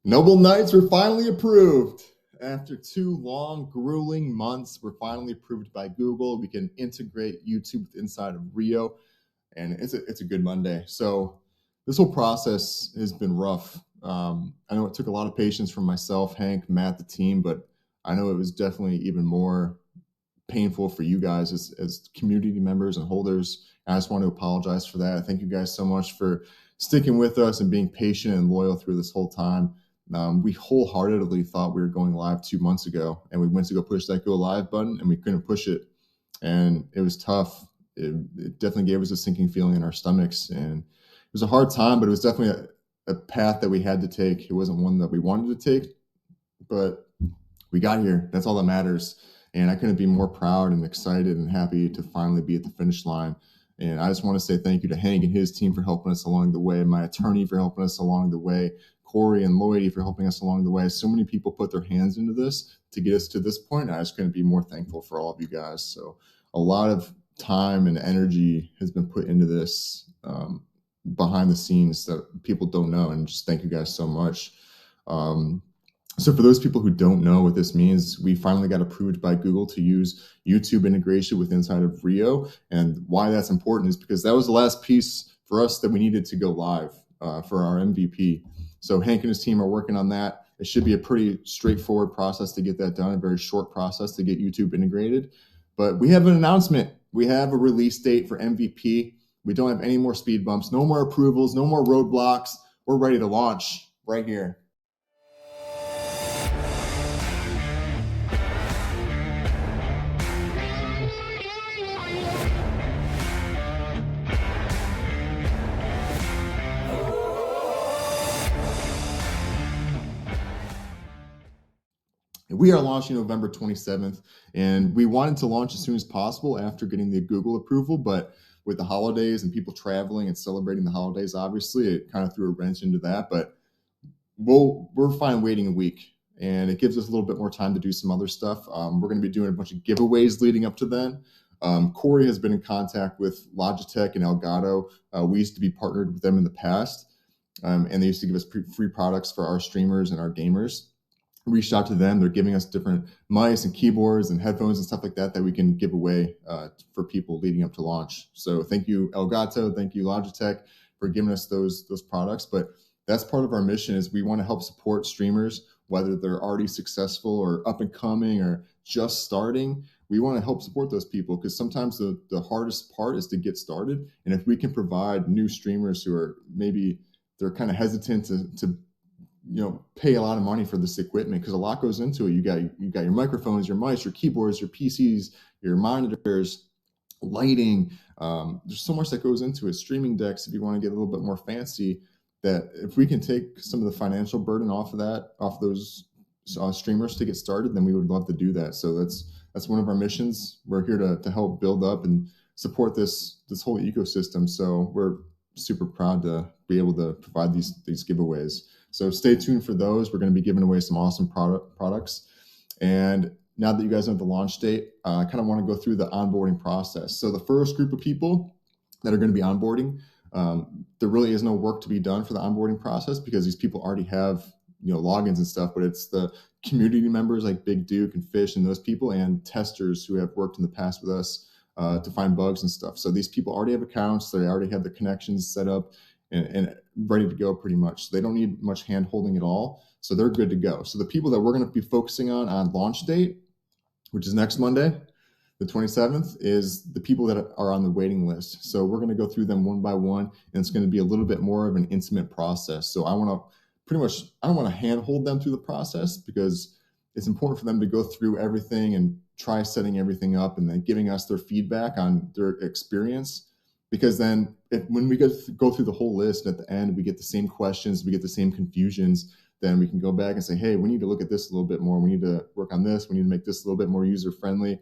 Noble Knights were finally approved. After 2 long, grueling months, we're finally approved by Google. We can integrate YouTube inside of Rio, and it's a good Monday. So this whole process has been rough. I know it took a lot of patience from myself, Hank, Matt, the team, but I know it was definitely even more painful for you guys as community members and holders. I just want to apologize for that. Thank you guys so much for sticking with us and being patient and loyal through this whole time. We wholeheartedly thought we were going live 2 months ago, and we went to go push that go live button, and we couldn't push it, and it was tough. It definitely gave us a sinking feeling in our stomachs, and it was a hard time, but it was definitely a path that we had to take. It wasn't one that we wanted to take, but we got here. That's all that matters. And I couldn't be more proud and excited and happy to finally be at the finish line. And I just want to say thank you to Hank and his team for helping us along the way, my attorney for helping us along the way, Corey and Lloydie for helping us along the way. So many people put their hands into this to get us to this point. I just couldn't be more thankful for all of you guys. So a lot of time and energy has been put into this behind the scenes that people don't know. And just thank you guys so much. So for those people who don't know what this means, we finally got approved by Google to use YouTube integration with inside of Rio. And why that's important is because that was the last piece for us that we needed to go live for our MVP. So Hank and his team are working on that. It should be a pretty straightforward process to get that done, a very short process to get YouTube integrated. But we have an announcement. We have a release date for MVP. We don't have any more speed bumps, no more approvals, no more roadblocks. We're ready to launch right here. We are launching November 27th, and we wanted to launch as soon as possible after getting the Google approval, but with the holidays and people traveling and celebrating the holidays, obviously, it kind of threw a wrench into that, but we're fine waiting a week, and it gives us a little bit more time to do some other stuff. We're going to be doing a bunch of giveaways leading up to then. Corey has been in contact with Logitech and Elgato. We used to be partnered with them in the past, and they used to give us free products for our streamers and our gamers. Reached out to them. They're giving us different mice and keyboards and headphones and stuff like that we can give away for people leading up to launch. So thank you, Elgato. Thank you, Logitech, for giving us those products. But that's part of our mission is we want to help support streamers, whether they're already successful or up and coming or just starting. We want to help support those people because sometimes the hardest part is to get started. And if we can provide new streamers who are maybe they're kind of hesitant to pay a lot of money for this equipment because a lot goes into it. You got your microphones, your mice, your keyboards, your PCs, your monitors, lighting. There's so much that goes into it. Streaming decks, if you want to get a little bit more fancy, that if we can take some of the financial burden off those streamers to get started, then we would love to do that. So that's one of our missions. We're here to help build up and support this whole ecosystem. So we're super proud to be able to provide these giveaways. So stay tuned for those. We're going to be giving away some awesome products. And now that you guys know the launch date, I kind of want to go through the onboarding process. So the first group of people that are going to be onboarding, there really is no work to be done for the onboarding process because these people already have logins and stuff, but it's the community members like Big Duke and Fish and those people and testers who have worked in the past with us to find bugs and stuff. So these people already have accounts. They already have the connections set up and ready to go pretty much. So they don't need much hand holding at all. So they're good to go. So the people that we're going to be focusing on launch date, which is next Monday, the 27th, is the people that are on the waiting list. So we're going to go through them one by one, and it's going to be a little bit more of an intimate process. So I don't want to hand hold them through the process because it's important for them to go through everything and try setting everything up and then giving us their feedback on their experience. Because then when we go through the whole list at the end, we get the same questions, we get the same confusions, then we can go back and say, hey, we need to look at this a little bit more. We need to work on this. We need to make this a little bit more user-friendly.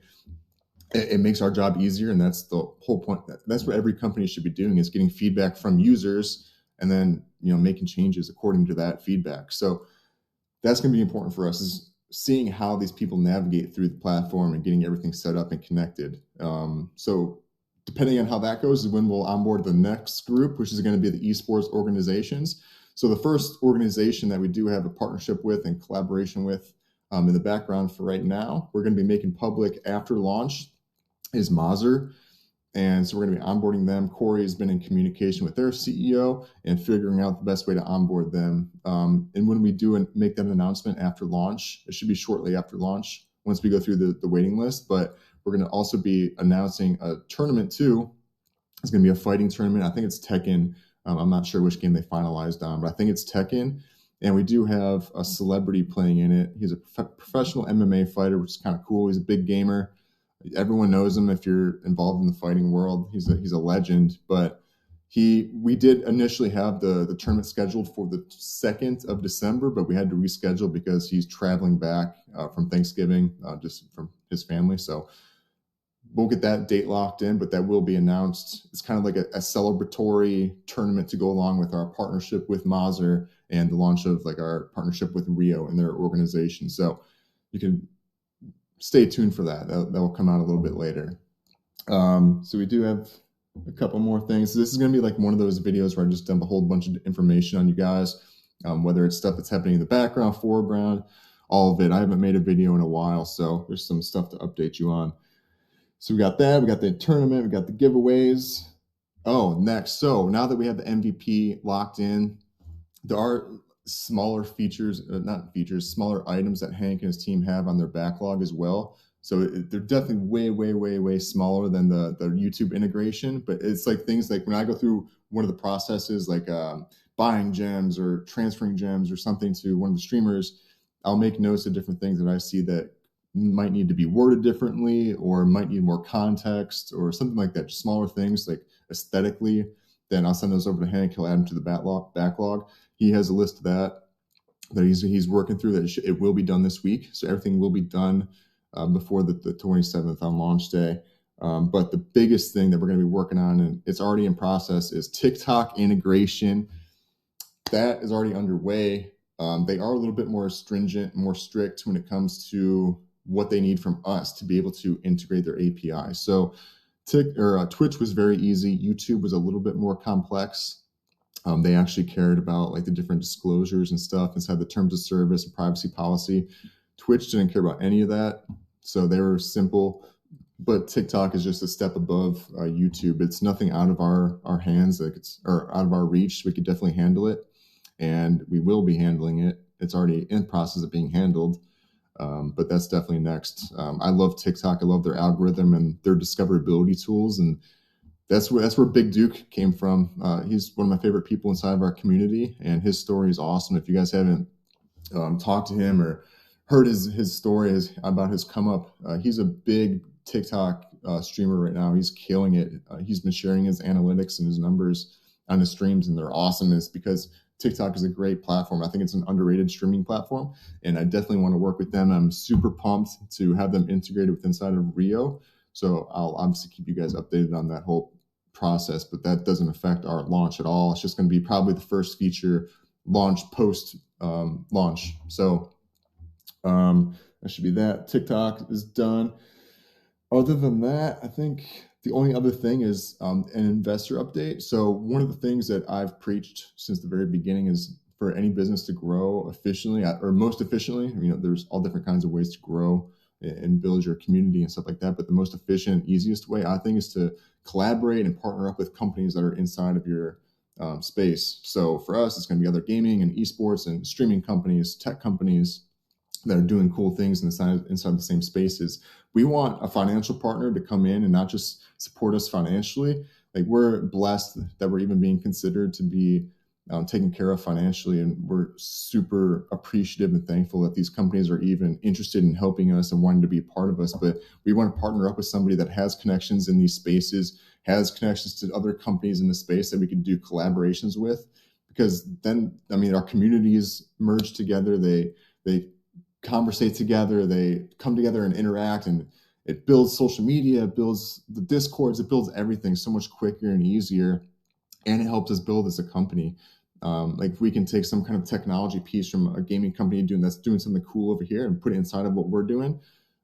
It makes our job easier, and that's the whole point. That's what every company should be doing is getting feedback from users and then making changes according to that feedback. So that's going to be important for us is seeing how these people navigate through the platform and getting everything set up and connected. So depending on how that goes is when we'll onboard the next group, which is going to be the esports organizations. So the first organization that we do have a partnership with and collaboration with in the background for right now, we're going to be making public after launch, is Mozer. And so we're going to be onboarding them. Corey has been in communication with their CEO and figuring out the best way to onboard them. And when we do make that announcement after launch, it should be shortly after launch once we go through the waiting list. But we're going to also be announcing a tournament too. It's going to be a fighting tournament. I think it's Tekken. I'm not sure which game they finalized on, but I think it's Tekken. And we do have a celebrity playing in it. He's a professional MMA fighter, which is kind of cool. He's a big gamer. Everyone knows him if you're involved in the fighting world. He's a legend. But we did initially have the tournament scheduled for the 2nd of December, but we had to reschedule because he's traveling back from Thanksgiving, just from his family. So we'll get that date locked in, but that will be announced. It's kind of like a celebratory tournament to go along with our partnership with Mozer and the launch of like our partnership with Rio and their organization. So you can stay tuned for that. That will come out a little bit later. So we do have a couple more things. So this is going to be like one of those videos where I just dump a whole bunch of information on you guys, whether it's stuff that's happening in the background, foreground, all of it. I haven't made a video in a while, so there's some stuff to update you on. So we got that. We got the tournament. We got the giveaways. Oh, next. So now that we have the MVP locked in, there are smaller features, smaller items that Hank and his team have on their backlog as well. So they're definitely way smaller than the YouTube integration. But it's like things like when I go through one of the processes, like buying gems or transferring gems or something to one of the streamers, I'll make notes of different things that I see that might need to be worded differently or might need more context or something like that. Just smaller things like aesthetically. Then I'll send those over to Hank. He'll add them to the backlog. He has a list of that he's working through. That it will be done this week. So everything will be done before the 27th on launch day. But the biggest thing that we're going to be working on, and it's already in process, is TikTok integration. That is already underway. They are a little bit more stringent, more strict when it comes to what they need from us to be able to integrate their API. So Twitch was very easy. YouTube was a little bit more complex. They actually cared about like the different disclosures and stuff inside the terms of service and privacy policy. Twitch didn't care about any of that. So they were simple, but TikTok is just a step above YouTube. It's nothing out of our hands, or out of our reach. We could definitely handle it, and we will be handling it. It's already in process of being handled. But that's definitely next. I love TikTok. I love their algorithm and their discoverability tools. And that's where Big Duke came from. He's one of my favorite people inside of our community, and his story is awesome. If you guys haven't talked to him or heard his story about his come up, he's a big TikTok streamer right now. He's killing it. He's been sharing his analytics and his numbers on his streams, and they're awesome. It's because TikTok is a great platform. I think it's an underrated streaming platform, and I definitely want to work with them. I'm super pumped to have them integrated with inside of Rio. So I'll obviously keep you guys updated on that whole process, but that doesn't affect our launch at all. It's just going to be probably the first feature launch post launch. So that should be that. TikTok is done. Other than that, I think the only other thing is an investor update. So one of the things that I've preached since the very beginning is for any business to grow efficiently or most efficiently. There's all different kinds of ways to grow and build your community and stuff like that. But the most efficient, easiest way, I think, is to collaborate and partner up with companies that are inside of your space. So for us, it's going to be other gaming and esports and streaming companies, tech companies that are doing cool things inside the same spaces. We want a financial partner to come in and not just support us financially. Like, we're blessed that we're even being considered to be taken care of financially, and we're super appreciative and thankful that these companies are even interested in helping us and wanting to be a part of us. But we want to partner up with somebody that has connections in these spaces, has connections to other companies in the space that we can do collaborations with, because then, our communities merge together, they conversate together, they come together and interact, and it builds social media, it builds the discords, it builds everything so much quicker and easier, and it helps us build as a company. Like, if we can take some kind of technology piece from a gaming company that's doing something cool over here and put it inside of what we're doing,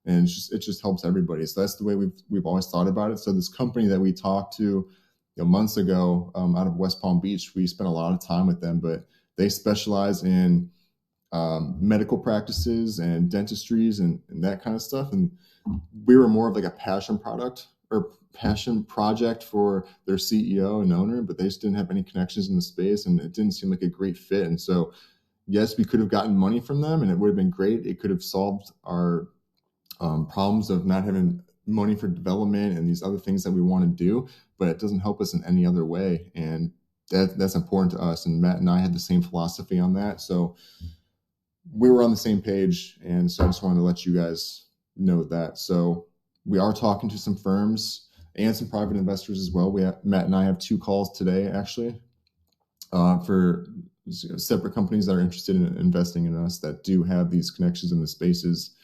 and it just helps everybody. So that's the way we've always thought about it. So this company that we talked to months ago out of West Palm Beach, we spent a lot of time with them, but they specialize in medical practices and dentistries and that kind of stuff. And we were more of like a passion product or passion project for their CEO and owner, but they just didn't have any connections in the space, and it didn't seem like a great fit. And so, yes, we could have gotten money from them, and it would have been great. It could have solved our problems of not having money for development and these other things that we want to do, but it doesn't help us in any other way. And that's important to us. And Matt and I had the same philosophy on that. So we were on the same page. And so I just wanted to let you guys know that. So we are talking to some firms and some private investors as well. Matt and I have 2 calls today, actually, for separate companies that are interested in investing in us that do have these connections in the spaces.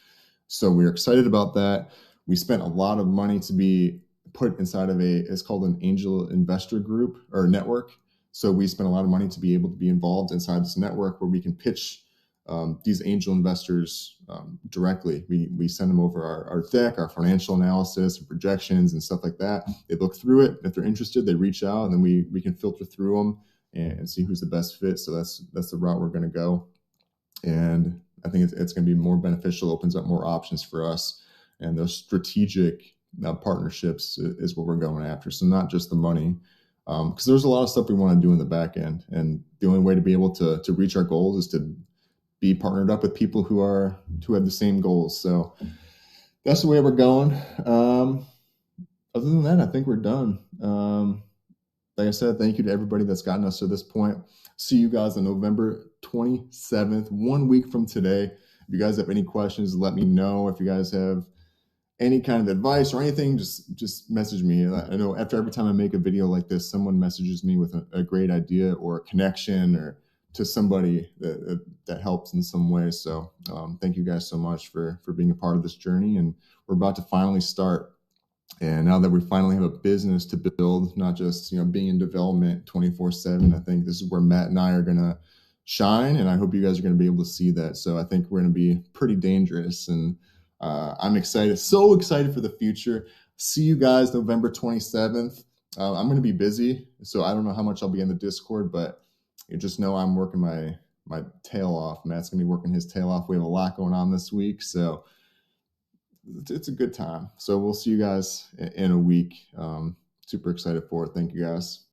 So we're excited about that. We spent a lot of money to be put inside of it's called an angel investor group or network. So we spent a lot of money to be able to be involved inside this network where we can pitch these angel investors directly. We send them over our deck, our financial analysis and projections and stuff like that. They look through it. If they're interested, they reach out, and then we can filter through them and see who's the best fit. So that's the route we're going to go. And I think it's going to be more beneficial, opens up more options for us. And those strategic partnerships is what we're going after. So not just the money, because there's a lot of stuff we want to do in the back end. And the only way to be able to reach our goals is to be partnered up with people who have the same goals. So that's the way we're going. Other than that, I think we're done. Like I said, thank you to everybody that's gotten us to this point. See you guys on November 27th, 1 week from today. If you guys have any questions, let me know. If you guys have any kind of advice or anything, just message me. I know after every time I make a video like this, someone messages me with a great idea or a connection or to somebody that helps in some way. So thank you guys so much for being a part of this journey. And we're about to finally start. And now that we finally have a business to build, not just being in development 24/7, I think this is where Matt and I are going to shine. And I hope you guys are going to be able to see that. So I think we're going to be pretty dangerous. And I'm excited, so excited for the future. See you guys November 27th. I'm going to be busy, so I don't know how much I'll be in the Discord, but you just know I'm working my tail off. Matt's going to be working his tail off. We have a lot going on this week, so it's a good time. So we'll see you guys in a week. Super excited for it. Thank you guys.